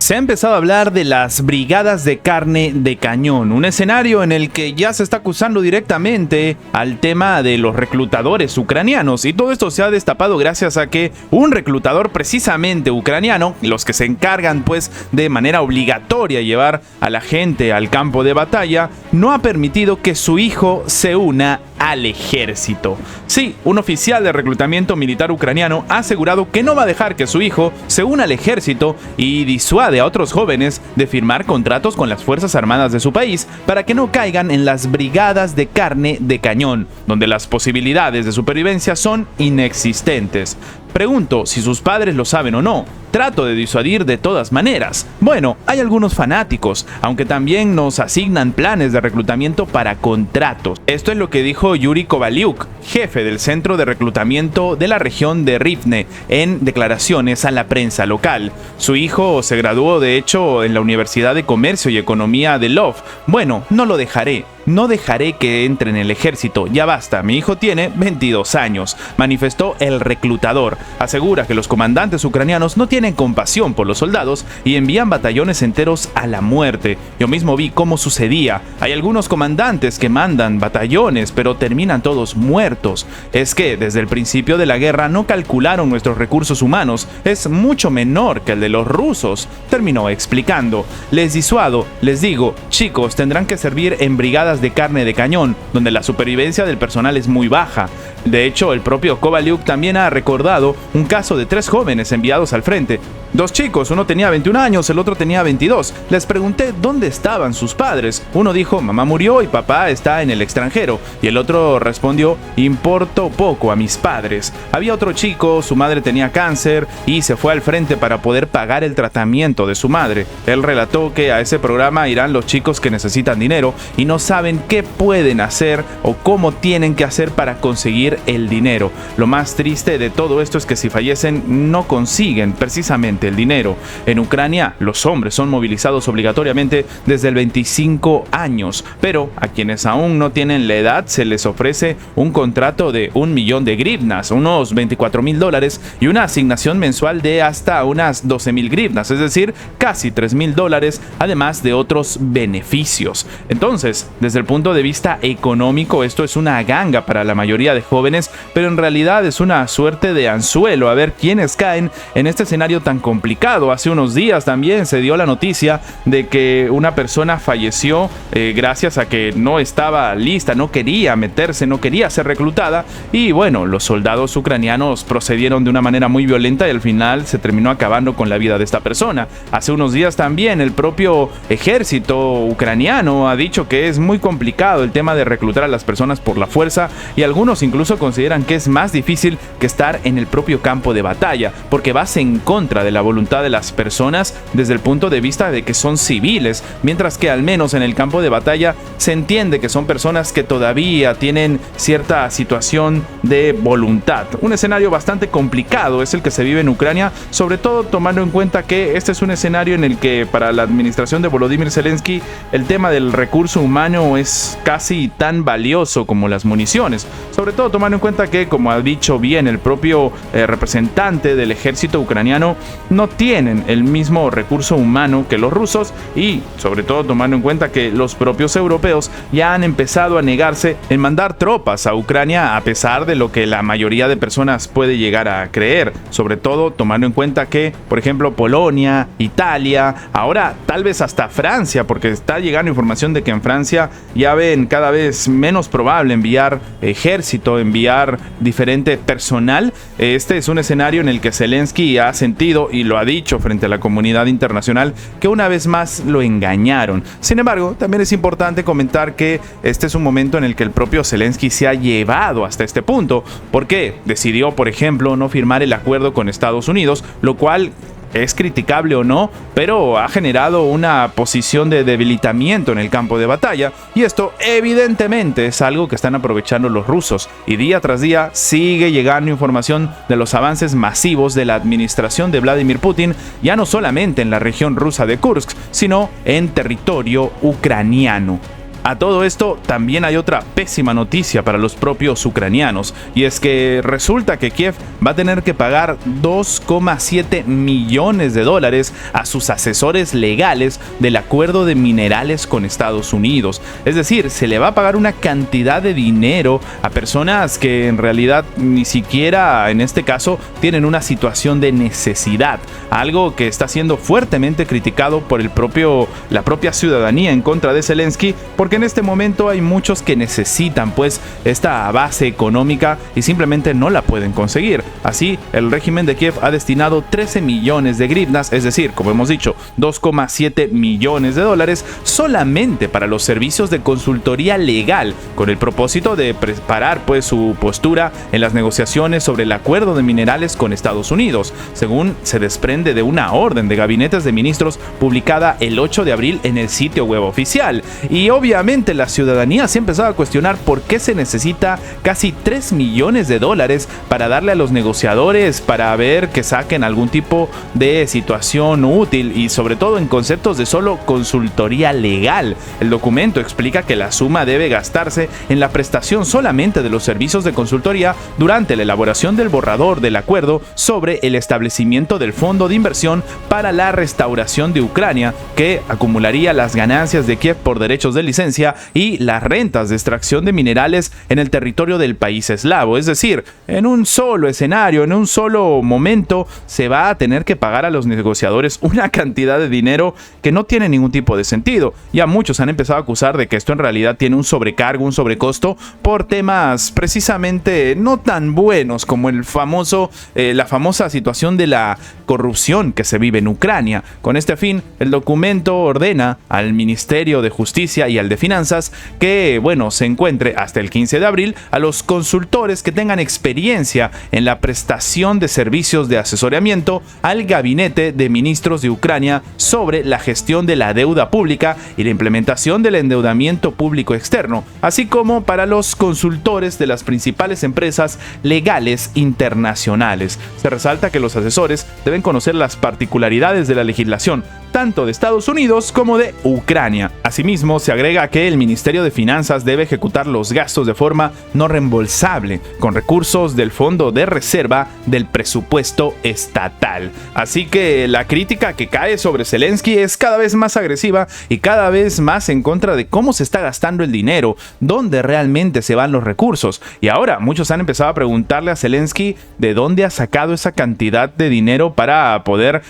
Se ha empezado a hablar de las brigadas de carne de cañón, un escenario en el que ya se está acusando directamente al tema de los reclutadores ucranianos, y todo esto se ha destapado gracias a que un reclutador precisamente ucraniano, los que se encargan pues de manera obligatoria llevar a la gente al campo de batalla, no ha permitido que su hijo se una al ejército. Sí, un oficial de reclutamiento militar ucraniano ha asegurado que no va a dejar que su hijo se una al ejército y disuade a otros jóvenes de firmar contratos con las Fuerzas Armadas de su país para que no caigan en las brigadas de carne de cañón, donde las posibilidades de supervivencia son inexistentes. Pregunto si sus padres lo saben o no. Trato de disuadir de todas maneras. Bueno, hay algunos fanáticos, aunque también nos asignan planes de reclutamiento para contratos. Esto es lo que dijo Yuri Kovaliuk, jefe del centro de reclutamiento de la región de Rivne, en declaraciones a la prensa local. Su hijo se graduó de hecho en la Universidad de Comercio y Economía de Lvov. Bueno, no lo dejaré. No dejaré que entre en el ejército, ya basta, mi hijo tiene 22 años, manifestó el reclutador. Asegura que los comandantes ucranianos no tienen compasión por los soldados y envían batallones enteros a la muerte. Yo mismo vi cómo sucedía. Hay algunos comandantes que mandan batallones, pero terminan todos muertos. Es que desde el principio de la guerra no calcularon nuestros recursos humanos, es mucho menor que el de los rusos, terminó explicando. Les disuado, les digo, chicos, tendrán que servir en brigadas de carne de cañón, donde la supervivencia del personal es muy baja. De hecho, el propio Kovaliuk también ha recordado un caso de 3 jóvenes enviados al frente. 2 chicos, uno tenía 21 años, el otro tenía 22. Les pregunté dónde estaban sus padres. Uno dijo, mamá murió y papá está en el extranjero. Y el otro respondió, importo poco a mis padres. Había otro chico, su madre tenía cáncer y se fue al frente para poder pagar el tratamiento de su madre. Él relató que a ese programa irán los chicos que necesitan dinero y no saben qué pueden hacer o cómo tienen que hacer para conseguir el dinero. Lo más triste de todo esto es que si fallecen no consiguen precisamente el dinero. En Ucrania los hombres son movilizados obligatoriamente desde el 25 años, pero a quienes aún no tienen la edad se les ofrece un contrato de 1 millón de grivnas, unos $24,000, y una asignación mensual de hasta unas 12,000 grivnas, es decir, casi $3,000, además de otros beneficios. Entonces, desde el punto de vista económico, esto es una ganga para la mayoría de jóvenes, pero en realidad es una suerte de anzuelo a ver quiénes caen en este escenario tan complicado. Hace unos días también se dio la noticia de que una persona falleció gracias a que no estaba lista, no quería meterse, no quería ser reclutada, y bueno, los soldados ucranianos procedieron de una manera muy violenta y al final se terminó acabando con la vida de esta persona. Hace unos días también el propio ejército ucraniano ha dicho que es muy complicado el tema de reclutar a las personas por la fuerza, y algunos incluso consideran que es más difícil que estar en el propio campo de batalla, porque vas en contra de la voluntad de las personas desde el punto de vista de que son civiles, mientras que al menos en el campo de batalla se entiende que son personas que todavía tienen cierta situación de voluntad. Un escenario bastante complicado es el que se vive en Ucrania, sobre todo tomando en cuenta que este es un escenario en el que para la administración de Volodymyr Zelensky el tema del recurso humano es casi tan valioso como las municiones, sobre todo tomando en cuenta que, como ha dicho bien el propio representante del ejército ucraniano, no tienen el mismo recurso humano que los rusos, y sobre todo tomando en cuenta que los propios europeos ya han empezado a negarse en mandar tropas a Ucrania, a pesar de lo que la mayoría de personas puede llegar a creer, sobre todo tomando en cuenta que, por ejemplo, Polonia, Italia, ahora tal vez hasta Francia, porque está llegando información de que en Francia ya ven cada vez menos probable enviar ejército, enviar diferente personal. Este es un escenario en el que Zelensky ha sentido y lo ha dicho frente a la comunidad internacional que una vez más lo engañaron. Sin embargo, también es importante comentar que este es un momento en el que el propio Zelensky se ha llevado hasta este punto, porque decidió, por ejemplo, no firmar el acuerdo con Estados Unidos, lo cual es criticable o no, pero ha generado una posición de debilitamiento en el campo de batalla, y esto evidentemente es algo que están aprovechando los rusos, y día tras día sigue llegando información de los avances masivos de la administración de Vladimir Putin, ya no solamente en la región rusa de Kursk, sino en territorio ucraniano. A todo esto también hay otra pésima noticia para los propios ucranianos, y es que resulta que Kiev va a tener que pagar 2,7 millones de dólares a sus asesores legales del acuerdo de minerales con Estados Unidos. Es decir, se le va a pagar una cantidad de dinero a personas que en realidad ni siquiera en este caso tienen una situación de necesidad, algo que está siendo fuertemente criticado por la propia ciudadanía en contra de Zelensky, porque en este momento hay muchos que necesitan pues esta base económica y simplemente no la pueden conseguir. Así, el régimen de Kiev ha destinado 13 millones de grivnas, es decir, como hemos dicho, 2,7 millones de dólares solamente para los servicios de consultoría legal, con el propósito de preparar pues su postura en las negociaciones sobre el acuerdo de minerales con Estados Unidos, según se desprende de una orden de gabinetes de ministros publicada el 8 de abril en el sitio web oficial. Y obviamente la ciudadanía se ha empezado a cuestionar por qué se necesita casi 3 millones de dólares para darle a los negociadores para ver que saquen algún tipo de situación útil, y sobre todo en conceptos de solo consultoría legal. El documento explica que la suma debe gastarse en la prestación solamente de los servicios de consultoría durante la elaboración del borrador del acuerdo sobre el establecimiento del fondo de inversión para la restauración de Ucrania, que acumularía las ganancias de Kiev por derechos de licencia y las rentas de extracción de minerales en el territorio del país eslavo. Es decir, en un solo escenario, en un solo momento, se va a tener que pagar a los negociadores una cantidad de dinero que no tiene ningún tipo de sentido. Ya muchos han empezado a acusar de que esto en realidad tiene un sobrecargo, un sobrecosto por temas precisamente no tan buenos como la famosa situación de la corrupción que se vive en Ucrania. Con este fin, el documento ordena al Ministerio de Justicia y al de Finanzas que, se encuentre hasta el 15 de abril a los consultores que tengan experiencia en la prestación de servicios de asesoramiento al Gabinete de Ministros de Ucrania sobre la gestión de la deuda pública y la implementación del endeudamiento público externo, así como para los consultores de las principales empresas legales internacionales. Se resalta que los asesores deben conocer las particularidades de la legislación tanto de Estados Unidos como de Ucrania. Asimismo, se agrega que el Ministerio de Finanzas debe ejecutar los gastos de forma no reembolsable con recursos del Fondo de Reserva del presupuesto estatal. Así que la crítica que cae sobre Zelensky es cada vez más agresiva y cada vez más en contra de cómo se está gastando el dinero, dónde realmente se van los recursos. Y ahora muchos han empezado a preguntarle a Zelensky de dónde ha sacado esa cantidad de dinero para poder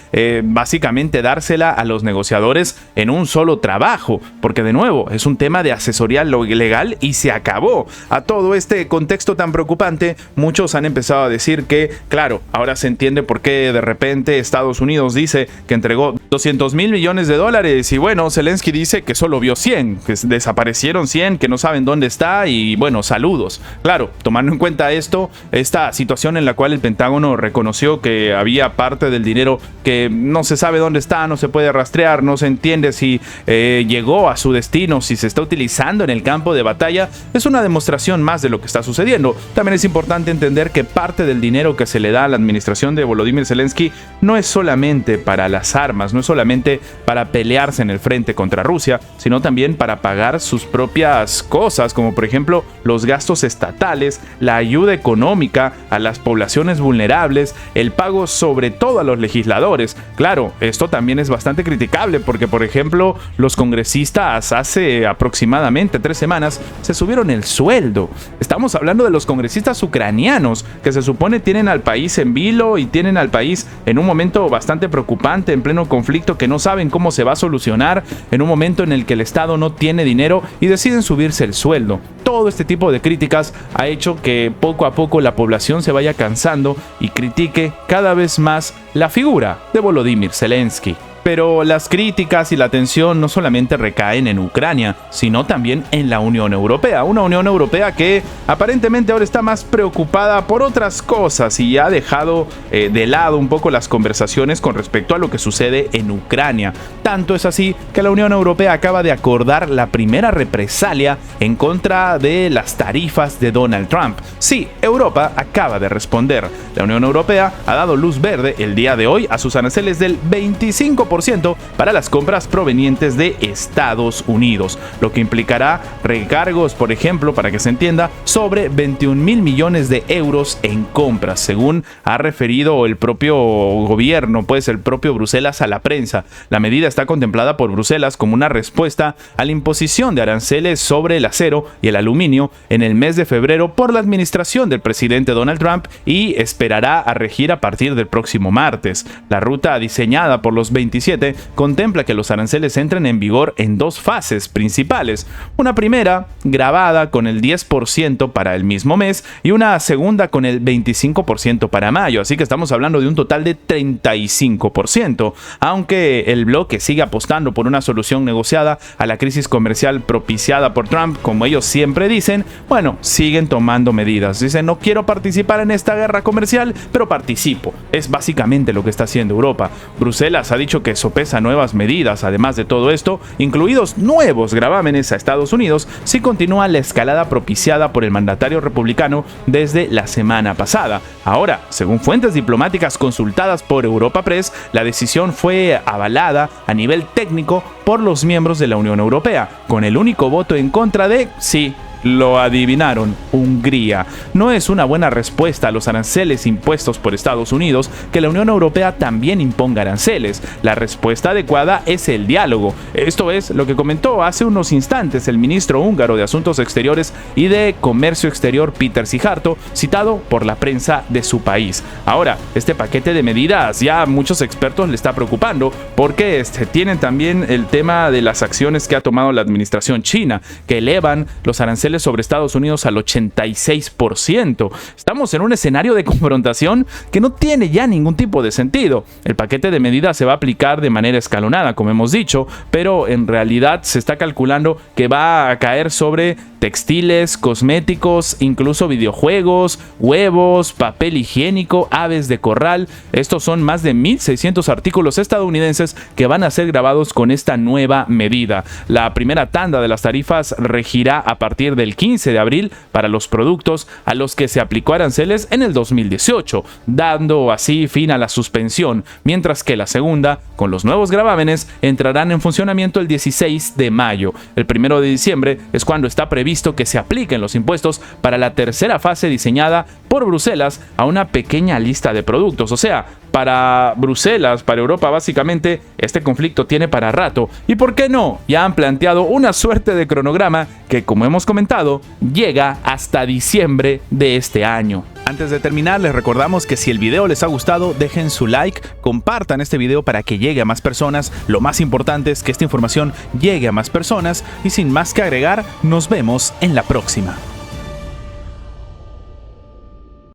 básicamente dársela a los negociadores en un solo trabajo, porque de nuevo es un tema de asesoría legal y se acabó. A todo este contexto tan preocupante, muchos han empezado a decir que, claro, ahora se entiende por qué de repente Estados Unidos dice que entregó 200 mil millones de dólares y Zelensky dice que solo vio 100, que desaparecieron 100, que no saben dónde está y saludos. Claro, tomando en cuenta esta situación en la cual el Pentágono reconoció que había parte del dinero que no se sabe dónde está, no se puede rastrear, no se entiende si llegó a su destino, si se está utilizando en el campo de batalla, es una demostración más de lo que está sucediendo. También es importante entender que parte del dinero que se le da a la administración de Volodymyr Zelensky no es solamente para las armas, no es solamente para pelearse en el frente contra Rusia, sino también para pagar sus propias cosas, como por ejemplo los gastos estatales, la ayuda económica a las poblaciones vulnerables, el pago sobre todo a los legisladores. Claro, esto también es bastante criticable porque, por ejemplo, los congresistas hace aproximadamente 3 semanas se subieron el sueldo. Estamos hablando de los congresistas ucranianos que se supone tienen al país en vilo y tienen al país en un momento bastante preocupante, en pleno conflicto que no saben cómo se va a solucionar, en un momento en el que el Estado no tiene dinero y deciden subirse el sueldo. Todo este tipo de críticas ha hecho que poco a poco la población se vaya cansando y critique cada vez más la figura de Volodymyr Zelensky. Pero las críticas y la atención no solamente recaen en Ucrania, sino también en la Unión Europea. Una Unión Europea que aparentemente ahora está más preocupada por otras cosas y ha dejado de lado un poco las conversaciones con respecto a lo que sucede en Ucrania. Tanto es así que la Unión Europea acaba de acordar la primera represalia en contra de las tarifas de Donald Trump. Sí, Europa acaba de responder. La Unión Europea ha dado luz verde el día de hoy a sus aranceles del 25% 25% para las compras provenientes de Estados Unidos, lo que implicará recargos, por ejemplo, para que se entienda, sobre 21.000 millones de euros en compras, según ha referido el propio gobierno, pues el propio Bruselas a la prensa. La medida está contemplada por Bruselas como una respuesta a la imposición de aranceles sobre el acero y el aluminio en el mes de febrero por la administración del presidente Donald Trump y esperará a regir a partir del próximo martes. La ruta diseñada por los 27 contempla que los aranceles entren en vigor en dos fases principales. Una primera, grabada con el 10% para el mismo mes, y una segunda con el 25% para mayo, así que estamos hablando de un total de 35%, aunque el bloque sigue apostando por una solución negociada a la crisis comercial propiciada por Trump, como ellos siempre dicen. Bueno, siguen tomando medidas. Dicen, no quiero participar en esta guerra comercial, pero participo. Es básicamente lo que está haciendo Europa. Bruselas ha dicho que sopesa nuevas medidas, además de todo esto, incluidos nuevos gravámenes a Estados Unidos, si continúa la escalada propiciada por el mandatario republicano desde la semana pasada. Ahora, según fuentes diplomáticas consultadas por Europa Press, la decisión fue avalada a nivel técnico por los miembros de la Unión Europea, con el único voto en contra de, sí, lo adivinaron, Hungría. No es una buena respuesta a los aranceles impuestos por Estados Unidos que la Unión Europea también imponga aranceles. La respuesta adecuada es el diálogo. Esto es lo que comentó hace unos instantes el ministro húngaro de Asuntos Exteriores y de Comercio Exterior, Péter Szijjártó, citado por la prensa de su país. Ahora, este paquete de medidas ya a muchos expertos le está preocupando porque tienen también el tema de las acciones que ha tomado la administración china, que elevan los aranceles sobre Estados Unidos al 86%. Estamos en un escenario de confrontación que no tiene ya ningún tipo de sentido. El paquete de medidas se va a aplicar de manera escalonada, como hemos dicho, pero en realidad se está calculando que va a caer sobre textiles, cosméticos, incluso videojuegos, huevos, papel higiénico, aves de corral. Estos son más de 1.600 artículos estadounidenses que van a ser grabados con esta nueva medida. La primera tanda de las tarifas regirá a partir del 15 de abril para los productos a los que se aplicó aranceles en el 2018, dando así fin a la suspensión, mientras que la segunda, con los nuevos gravámenes, entrarán en funcionamiento el 16 de mayo. El 1 de diciembre es cuando está previsto que se apliquen los impuestos para la tercera fase diseñada por Bruselas a una pequeña lista de productos. O sea, para Bruselas, para Europa, básicamente, este conflicto tiene para rato. ¿Y por qué no? Ya han planteado una suerte de cronograma que, como hemos comentado, llega hasta diciembre de este año. Antes de terminar, les recordamos que si el video les ha gustado, dejen su like, compartan este video para que llegue a más personas. Lo más importante es que esta información llegue a más personas y sin más que agregar, nos vemos en la próxima.